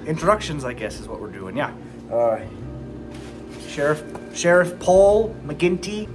Introductions, I guess, is what we're doing, yeah. Sheriff Paul McGinty.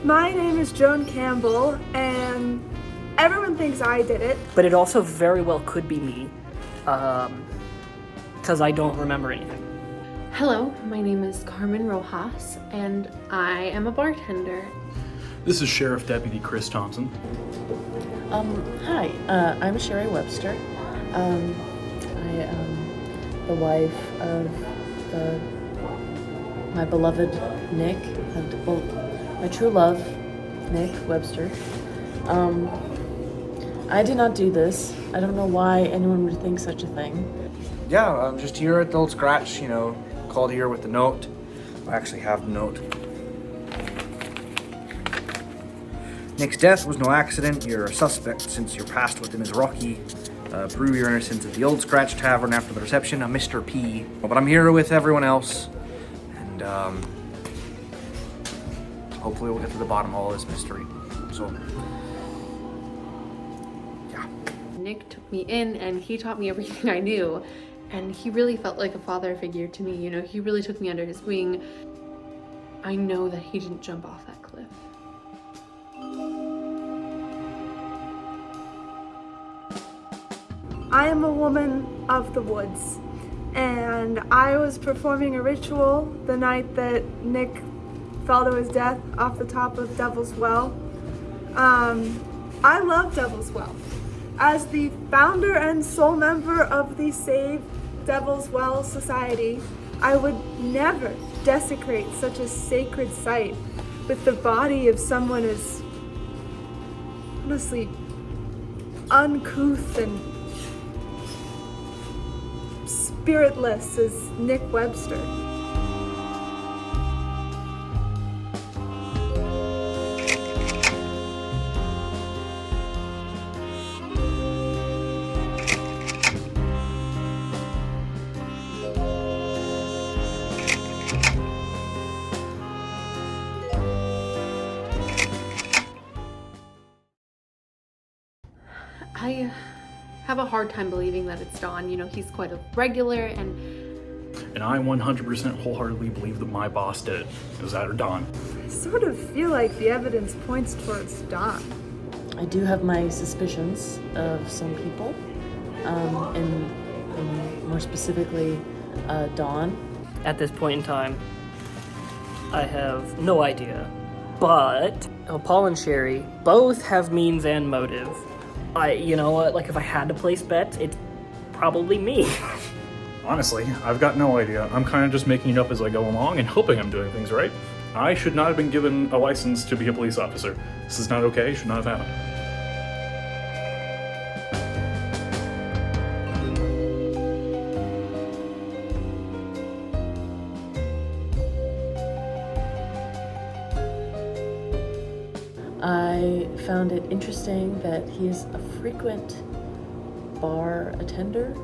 My name is Joan Campbell, and everyone thinks I did it. But it also very well could be me, because I don't remember anything. Hello, my name is Carmen Rojas, and I am a bartender. This is Sheriff Deputy Chris Thompson. Hi, I'm Sherry Webster. I am the wife of my beloved Nick, and well, my true love, Nick Webster. I did not do this. I don't know why anyone would think such a thing. Yeah, I'm just here at the Old Scratch, called here with the note. I actually have the note. Nick's death was no accident. You're a suspect since your past with him is rocky. Prove your innocence at the Old Scratch Tavern after the reception of Mr. P. But I'm here with everyone else, and hopefully we'll get to the bottom of all this mystery. So, yeah. Nick took me in and he taught me everything I knew, and he really felt like a father figure to me. He really took me under his wing. I know that he didn't jump off that cliff. I am a woman of the woods, and I was performing a ritual the night that Nick fell to his death off the top of Devil's Well. I love Devil's Well. As the founder and sole member of the Save Devil's Well Society, I would never desecrate such a sacred site with the body of someone as honestly uncouth and spiritless as Nick Webster. I have a hard time believing that it's Don. He's quite a regular, And I 100% wholeheartedly believe that my boss did it. It was either Don. I sort of feel like the evidence points towards Don. I do have my suspicions of some people, and more specifically, Dawn. At this point in time, I have no idea. But Paul and Sherry both have means and motive. If I had to place bets, it's probably me. Honestly, I've got no idea. I'm kind of just making it up as I go along and hoping I'm doing things right. I should not have been given a license to be a police officer. This is not okay, should not have happened. I found it interesting that he's a frequent bar attender,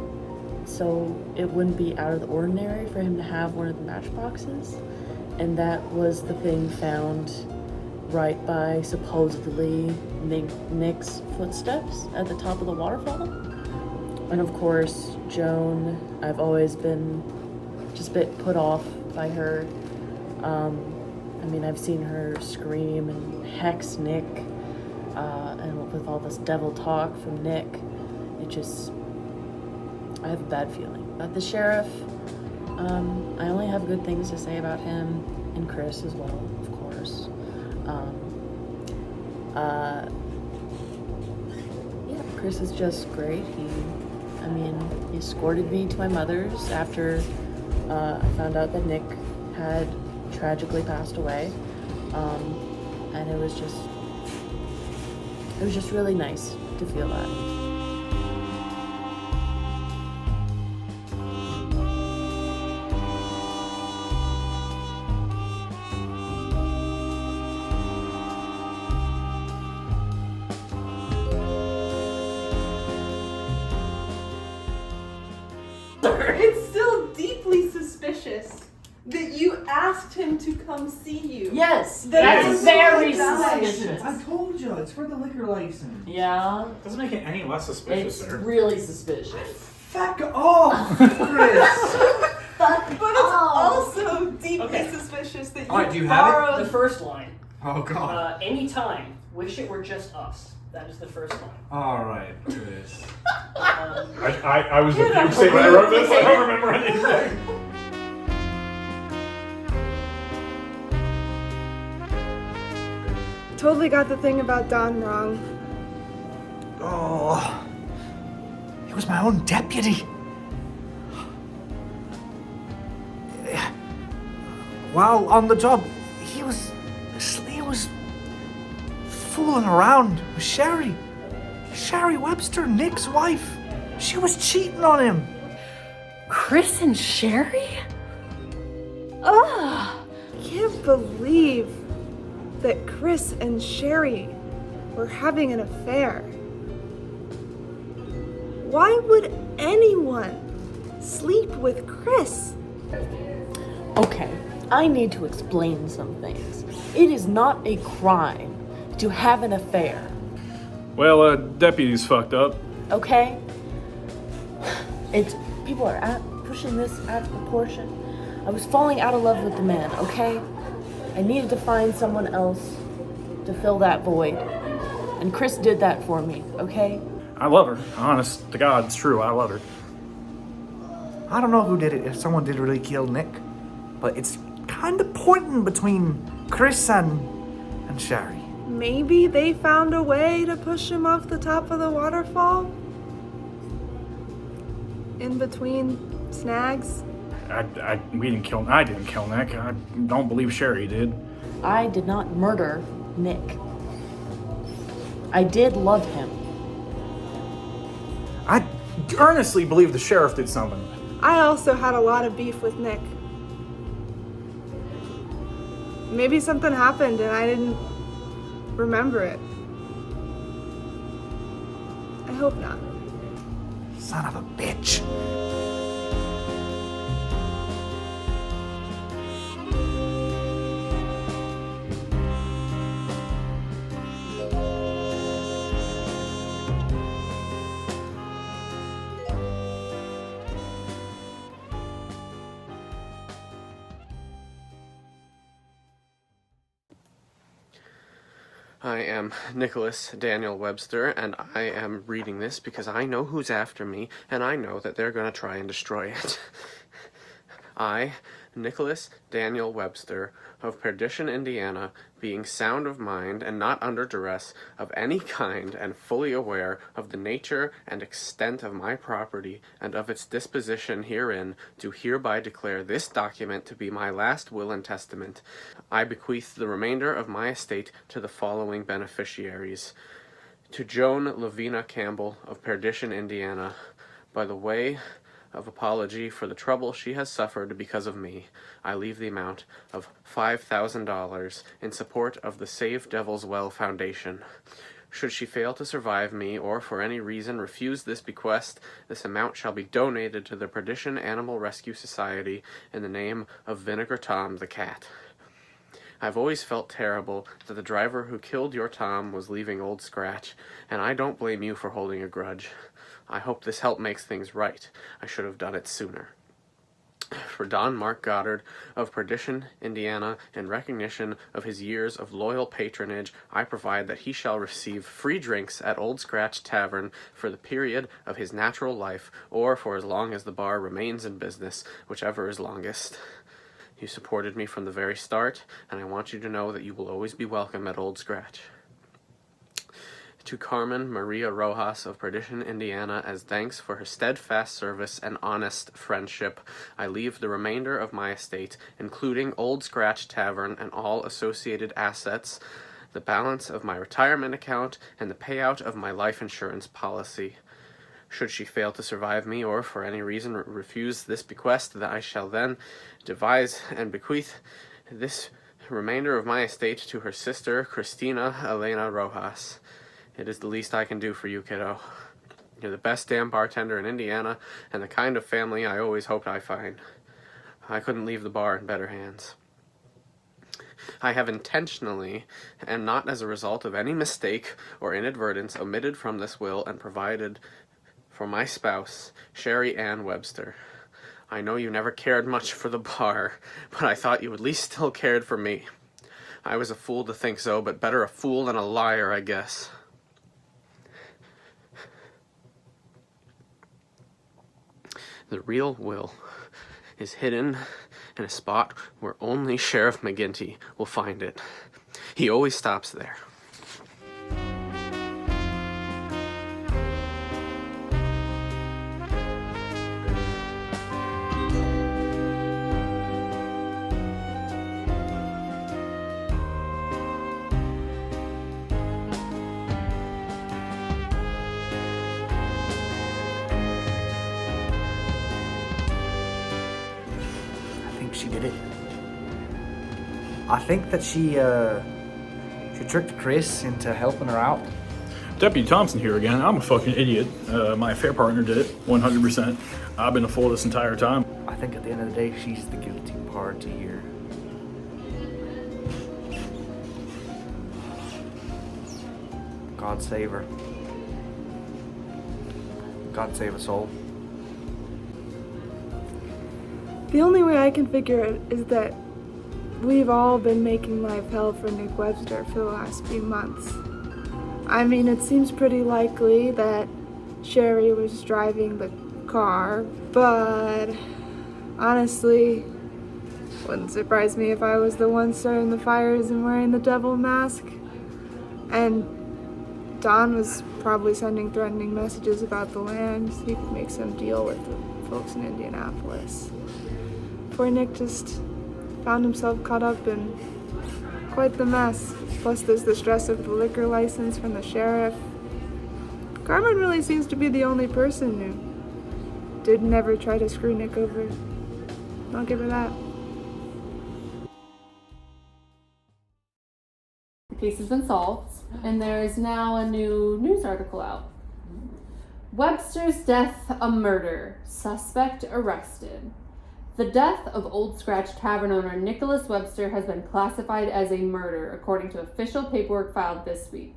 so it wouldn't be out of the ordinary for him to have one of the matchboxes, and that was the thing found right by supposedly Nick's footsteps at the top of the waterfall. And of course, Joan, I've always been just a bit put off by her. I've seen her scream and hex Nick, and with all this devil talk from Nick, I have a bad feeling. About the sheriff, I only have good things to say about him, and Chris as well, of course. Chris is just great. He escorted me to my mother's after I found out that Nick had tragically passed away, and it was just really nice to feel that. It's still deeply suspicious that you asked him to come see you. Yes, That that's is very so nice. suspicious. I told you, it's for the liquor license. Yeah, Doesn't make it any less suspicious, it's sir. really suspicious. Fuck off, Chris. Fuck But it's also deeply suspicious that you Alright, do you have it? borrowed The first line. Oh god. Anytime. Wish it were just us. That is the first line. Alright, Chris. I was with you saying when I wrote this. I don't remember anything. Totally got the thing about Don wrong. Oh. He was my own deputy. While on the job, he was fooling around with Sherry. Sherry Webster, Nick's wife. She was cheating on him. Chris and Sherry? Ugh. Can't believe that Chris and Sherry were having an affair. Why would anyone sleep with Chris? Okay, I need to explain some things. It is not a crime to have an affair, Well, deputy's fucked up. okay? People are pushing this out of proportion. I was falling out of love with the man, okay? I needed to find someone else to fill that void. And Chris did that for me, okay? I love her. Honest to God, it's true. I love her. I don't know who did it, if someone did really kill Nick, but it's kind of pointing between Chris and Sherry. Maybe they found a way to push him off the top of the waterfall? In between snags? I didn't kill Nick. I don't believe Sherry did. I did not murder Nick. I did love him. I earnestly believe the sheriff did something. I also had a lot of beef with Nick. Maybe something happened and I didn't remember it. I hope not. Son of a bitch. I am Nicholas Daniel Webster, and I am reading this because I know who's after me, and I know that they're going to try and destroy it. I, Nicholas Daniel Webster, of Perdition, Indiana, being sound of mind and not under duress of any kind, and fully aware of the nature and extent of my property and of its disposition herein, do hereby declare this document to be my last will and testament. I bequeath the remainder of my estate to the following beneficiaries. To Joan Lavina Campbell of Perdition, Indiana, by the way of apology for the trouble she has suffered because of me, I leave the amount of $5,000 in support of the Save Devil's Well Foundation. Should she fail to survive me, or for any reason refuse this bequest, this amount shall be donated to the Perdition Animal Rescue Society in the name of Vinegar Tom the cat. I've always felt terrible that the driver who killed your Tom was leaving Old Scratch, and I don't blame you for holding a grudge. I hope this help makes things right. I should have done it sooner. For Don Mark Goddard of Perdition, Indiana, in recognition of his years of loyal patronage, I provide that he shall receive free drinks at Old Scratch Tavern for the period of his natural life, or for as long as the bar remains in business, whichever is longest. You supported me from the very start, and I want you to know that you will always be welcome at Old Scratch. To Carmen Maria Rojas of Perdition, Indiana, as thanks for her steadfast service and honest friendship, I leave the remainder of my estate, including Old Scratch Tavern and all associated assets, the balance of my retirement account, and the payout of my life insurance policy. Should she fail to survive me, or for any reason refuse this bequest, that I shall then devise and bequeath this remainder of my estate to her sister, Christina Elena Rojas. It is the least I can do for you, kiddo. You're the best damn bartender in Indiana, and the kind of family I always hoped I'd find. I couldn't leave the bar in better hands. I have intentionally, and not as a result of any mistake or inadvertence, omitted from this will and provided for my spouse, Sherry Ann Webster. I know you never cared much for the bar, but I thought you at least still cared for me. I was a fool to think so, but better a fool than a liar, I guess. The real will is hidden in a spot where only Sheriff McGinty will find it. He always stops there. She did it. I think that she tricked Chris into helping her out. Deputy Thompson here again. I'm a fucking idiot. My affair partner did it, 100%. I've been a fool this entire time. I think at the end of the day, she's the guilty party here. God save her. God save us all. The only way I can figure it is that we've all been making life hell for Nick Webster for the last few months. I mean, it seems pretty likely that Sherry was driving the car, but honestly, wouldn't surprise me if I was the one starting the fires and wearing the devil mask. And Don was probably sending threatening messages about the land so he could make some deal with the folks in Indianapolis. Poor Nick just found himself caught up in quite the mess. Plus there's the stress of the liquor license from the sheriff. Carmen really seems to be the only person who didn't ever try to screw Nick over. I'll give her that. The case has been solved, and there is now a new news article out. Webster's death a murder. Suspect arrested. The death of Old Scratch Tavern owner Nicholas Webster has been classified as a murder, according to official paperwork filed this week.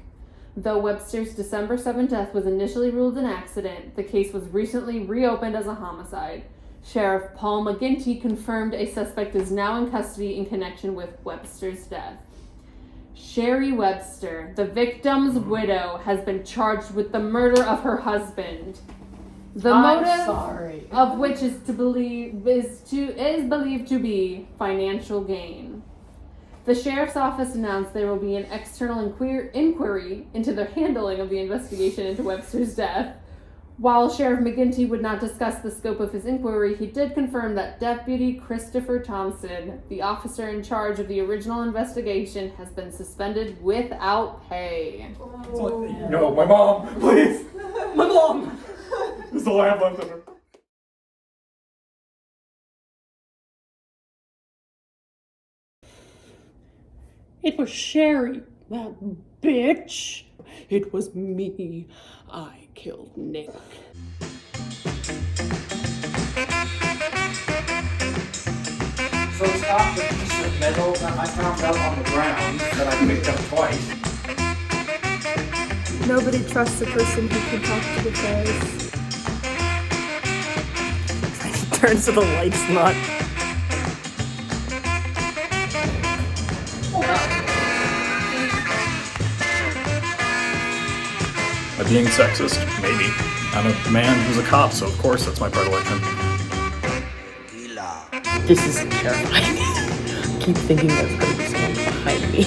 Though Webster's December 7 death was initially ruled an accident, the case was recently reopened as a homicide. Sheriff Paul McGinty confirmed a suspect is now in custody in connection with Webster's death. Sherry Webster, the victim's widow, has been charged with the murder of her husband. The motive of which is believed to be financial gain. The sheriff's office announced there will be an external inquiry into the handling of the investigation into Webster's death. While Sheriff McGinty would not discuss the scope of his inquiry, he did confirm that Deputy Christopher Thompson, the officer in charge of the original investigation, has been suspended without pay. No, my mom, please! My mom! This is all I have left of her. It was Sherry, that bitch. It was me. I killed Nick. So stop the piece of metal that I found out on the ground that I picked up twice. Nobody trusts a person who can talk to the fairies. Turns to the lights not. Am I being sexist? Maybe. I'm a man who's a cop, so of course that's my predilection. This is terrifying. I keep thinking there's going to be someone behind me.